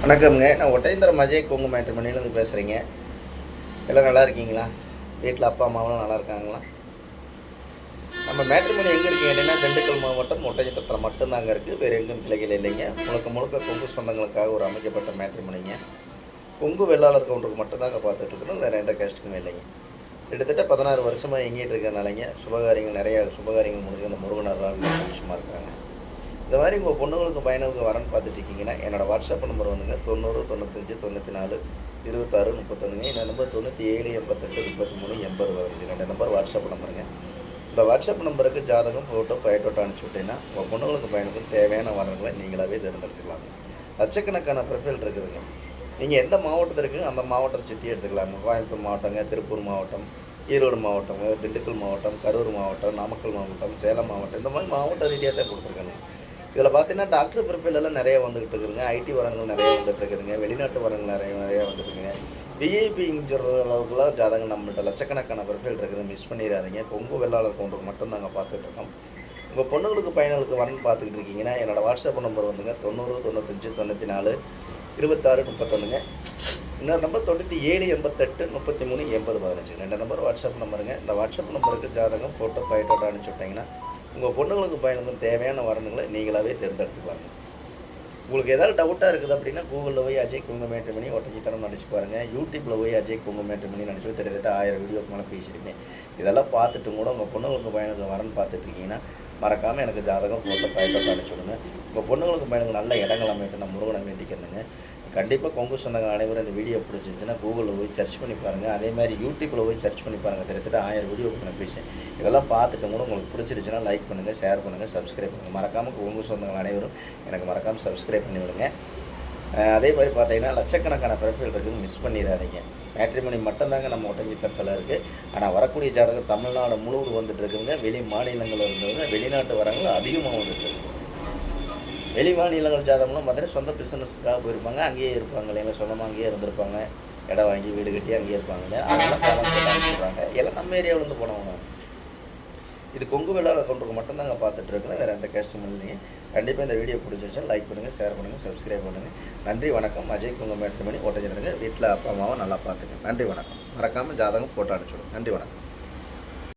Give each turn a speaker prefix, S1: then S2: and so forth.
S1: வணக்கம்ங்க. நான் ஒட்டயந்திரம் அஜய் கொங்கு மேட்ரிமோனியிலேருந்து பேசுகிறேங்க. எல்லாம் நல்லா இருக்கீங்களா? வீட்டில் அப்பா அம்மாவெலாம் நல்லா இருக்காங்களா? நம்ம மேட்ரிமோனி எங்கே இருக்குது கேட்டிங்கன்னா, திண்டுக்கல் மாவட்டம் ஒட்டயத்திரத்தில் மட்டும்தாங்க இருக்குது. வேறு எங்கும் கிளைகள் இல்லைங்க. முழுக்க முழுக்க கொங்கு சொந்தங்களுக்காக ஒரு அமைக்கப்பட்ட மேட்ரிமோனிங்க. கொங்கு வெள்ளாளர் கவுண்டருக்கு மட்டும்தாங்க பார்த்துட்ருக்கணும். வேறு எந்த கேஸ்ட்டுக்குமே இல்லைங்க. கிட்டத்தட்ட 16 வருஷமாக எங்கிட்டு இருக்கிறனாலைங்க சுபகாரியங்கள் நிறையா சுபகாரியங்கள் முடிஞ்சு அந்த முருகனரால் சந்தோஷமாக இருக்காங்க. இந்த மாதிரி உங்கள் பொண்ணுங்களுக்கு பையனுக்கு வரன்னு பார்த்துட்ருக்கீங்கன்னா என்னோடய வாட்ஸ்அப் நம்பர் வந்துங்க 90 95 94 26 31. இந்த நம்பர் 97 88 33 80 15. 2 number WhatsApp நம்பருங்க. இந்த வாட்ஸ்அப் நம்பருக்கு ஜாதகம் ஃபோட்டோ ஃபைட்டோட்டோ அனுப்பிச்சி விட்டீங்கன்னா உங்கள் பொண்ணுங்களுக்கு பையனுக்கும் தேவையான வரங்களை நீங்களாகவே தேர்ந்தெடுத்துக்கலாங்க. லட்சக்கணக்கான ப்ரொஃபைல் இருக்குதுங்க. நீங்கள் எந்த மாவட்டத்தில் இருக்குங்க அந்த மாவட்டத்தை சுற்றி எடுத்துக்கலாங்க. கோயம்புத்தூர் மாவட்டங்க, திருப்பூர் மாவட்டம், ஈரோடு மாவட்டங்க, திண்டுக்கல் மாவட்டம், கரூர் மாவட்டம், நாமக்கல் மாவட்டம், சேலம் மாவட்டம், இந்த மாதிரி மாவட்ட ரீதியாக தான் கொடுத்துருக்காங்க. இதில் பார்த்தீங்கன்னா டாக்டர் ப்ரொஃபைல் எல்லாம் நிறைய வந்துகிட்டு இருக்குதுங்க. ஐடி வரங்கள் நிறைய வந்துட்டு இருக்குதுங்க. வெளிநாட்டு வரங்கள் நிறைய வந்துட்டுருக்குங்க. விஐபின்னு சொல்கிற அளவுக்குலாம் ஜாதகம் நம்மள்கிட்ட லட்சக்கணக்கான ப்ரொஃபைல் இருக்குது. மிஸ் பண்ணிடாதீங்க. கொங்கு வெள்ளாளர் கவுண்டருக்கு மட்டும் நாங்கள் பார்த்துட்ருக்கோம். உங்கள் பொண்ணுங்களுக்கு பையனுக்கு வரன்னு பார்த்துக்கிட்டு இருக்கீங்கன்னா என்னோடய வாட்ஸ்அப் நம்பர் வந்துங்க 90 95 94 26 31. இன்னொரு நம்பர் 97 88 33 80 15. 2 number WhatsApp நம்பருங்க. இந்த வாட்ஸ்அப் நம்பருக்கு ஜாதகம் ஃபோட்டோ ஃபைட்டோட்டோ அனுப்பிச்சி விட்டிங்கன்னா உங்கள் பொண்ணுங்களுக்கு பையனுக்கும் தேவையான வரணுங்களை நீங்களாகவே தேர்ந்தெடுத்துக்கலாங்க. உங்களுக்கு ஏதாவது டவுட்டாக இருக்குது அப்படின்னா கூகுளில் போய் அஜய் கொங்கு மேட்ரிமோனி ஒட்டஞ்சித்தனம் நினச்சி பாருங்கள். யூடியூப்பில் போய் அஜய் கொங்கு மேட்ரிமோனி நினச்சி கிட்டத்தட்ட 1000 வீடியோக்கு மேலே பேசியிருக்கேன். இதெல்லாம் பார்த்துட்டு கூட உங்கள் பொண்ணுங்களுக்கு பையனுக்கு வரன்னு பார்த்துட்ருக்கீங்கன்னா மறக்காமல் எனக்கு ஜாதகம் ஃபோட்டோ ஃபைட்டோட்டோ அனுப்பிச்சி விடுங்க. உங்கள் பொண்ணுங்களுக்கு பையனுக்கு நல்ல இடங்கள் அமைட்டு நான் முருகனை வேண்டிக்கிறேங்க. கண்டிப்பாக கொங்கு சொந்தங்கள் அனைவரும் இந்த வீடியோ பிடிச்சிருந்துச்சுன்னா கூகுளில் போய் சர்ச் பண்ணி பாருங்கள். அதே மாதிரி யூடியூப்பில் போய் சர்ச் பண்ணி பாருங்கள். கிட்டத்தட்ட 1000 வீடியோக்கு நான் பேசுகிறேன். இதெல்லாம் பார்த்துட்டு கூட உங்களுக்கு பிடிச்சிருச்சுன்னா லைக் பண்ணுங்கள், ஷேர் பண்ணுங்கள், சப்ஸ்கிரைப் பண்ணுங்கள். மறக்காமல் கொங்கு சொந்தங்கள் அனைவரும் எனக்கு மறக்காமல் சப்ஸ்கிரைப் பண்ணி விடுங்க. அதே மாதிரி பார்த்தீங்கன்னா லட்சக்கணக்கான ப்ரொஃபைல் இருக்குது, மிஸ் பண்ணிடாதீங்க. மேட்ரிமோனி மட்டும்தாங்க நம்ம ஒட்டஞ்சித்தரத்தில் இருக்குது. ஆனால் வரக்கூடிய ஜாதகம் தமிழ்நாடு முழுவதும் வந்துட்டு இருக்குதுங்க. வெளி மாநிலங்களில் இருந்ததுங்க, வெளிநாட்டு வரங்களும் அதிகமாக வந்துட்டு இருக்குது. வெளி மாநிலங்கள் ஜாதகம்லாம் பார்த்தீங்கன்னா சொந்த பிஸ்னஸ்க்காக போயிருப்பாங்க, அங்கேயே இருப்பாங்க இல்லைங்களா, சொந்தமாக அங்கேயே இருந்திருப்பாங்க, இடம் வாங்கி வீடு கட்டி அங்கேயே இருப்பாங்க. அதெல்லாம் காலம் போட்டு சொல்கிறாங்க. எல்லாம் நம்ம ஏரியாவிலேருந்து போனவங்க. இது கொங்கு வெள்ளாளர் கவுண்டருக்கு மட்டும்தாங்க பார்த்துட்ருக்குறேன். வேறு எந்த கஷ்டமும் இல்லைங்க. கண்டிப்பாக இந்த வீடியோ பிடிச்சிருச்சா லைக் பண்ணுங்கள், ஷேர் பண்ணுங்கள், சப்ஸ்கிரைப் பண்ணுங்கள். நன்றி வணக்கம். அஜய் கொங்கு மேட்ரிமோனி ஒட்டஞ்சித்தரங்க. வீட்டில் அப்பா அம்மாவை நல்லா பார்த்துங்க. நன்றி வணக்கம். மறக்காமல் ஜாதகம் ஃபோட்டோ அனுப்பிச்சுடுங்க. நன்றி வணக்கம்.